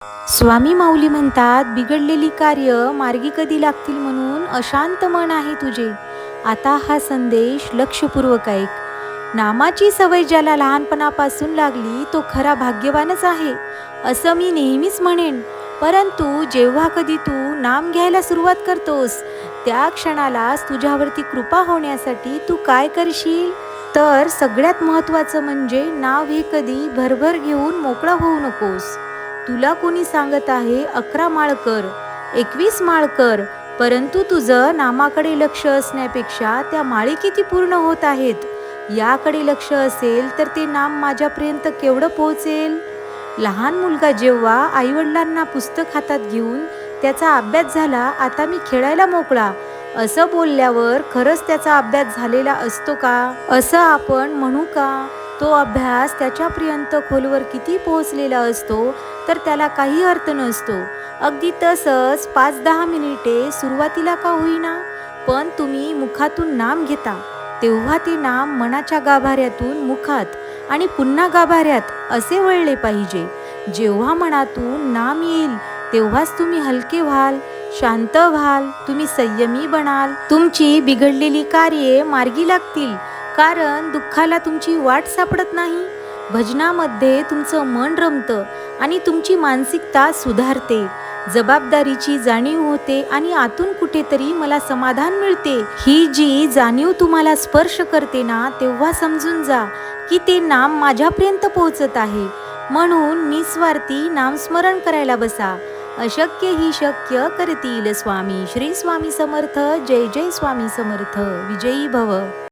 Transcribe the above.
स्वामी माऊली म्हणतात, बिघडलेली कार्य मार्गी कधी लागतील म्हणून अशांत मन आहे तुझे. आता हा संदेश लक्षपूर्वक ऐक. नामाची सवय ज्याला लहानपणापासून लागली तो खरा भाग्यवानच आहे, असं मी नेहमीच म्हणेन. परंतु जेव्हा कधी तू नाम घ्यायला सुरुवात करतोस, त्या क्षणालाच तुझ्यावरती कृपा होण्यासाठी तू काय करशील? तर सगळ्यात महत्त्वाचं म्हणजे नाव हे कधी भरभर घेऊन मोकळा होऊ नकोस. तुला कोणी सांगत आहे 11 माळ कर, 21 माळ कर, परंतु तुझं नामाकडे लक्ष असण्यापेक्षा त्या माळी किती पूर्ण होत आहेत याकडे लक्ष असेल तर ते नाम माझ्यापर्यंत केवढं पोहोचेल. लहान मुलगा जेव्हा आईवडिलांना पुस्तक हातात घेऊन त्याचा अभ्यास झाला, आता मी खेळायला मोकळा, असं बोलल्यावर खरंच त्याचा अभ्यास झालेला असतो का, असं आपण म्हणू का? तो अभ्यास त्याच्यापर्यंत खोलवर किती पोहोचलेला असतो तर त्याला काही अर्थ नसतो. अगदी तसंच 5-10 मिनिटे सुरुवातीला का होईना, पण तुम्ही मुखातून नाम घेता तेव्हा ते नाम मनाच्या गाभाऱ्यातून मुखात आणि पुन्हा गाभाऱ्यात असे वळले पाहिजे. जेव्हा मनातून नाम येईल तेव्हाच तुम्ही हलके व्हाल, शांत व्हाल, तुम्ही संयमी बनाल, तुमची बिघडलेली कार्ये मार्गी लागतील. कारण दुःखाला तुमची वाट सापडत नाही. भजनामध्ये तुमचं मन रमतं आणि तुमची मानसिकता सुधारते, जबाबदारीची जाणीव होते आणि आतून कुठेतरी मला समाधान मिळते. ही जी जाणीव तुम्हाला स्पर्श करते ना, तेव्हा समजून जा की ते नाम माझ्यापर्यंत पोहोचत आहे. म्हणून निस्वार्थी नामस्मरण करायला बसा. अशक्य ही शक्य करतील स्वामी. श्री स्वामी समर्थ. जय जय स्वामी समर्थ. विजयी भव.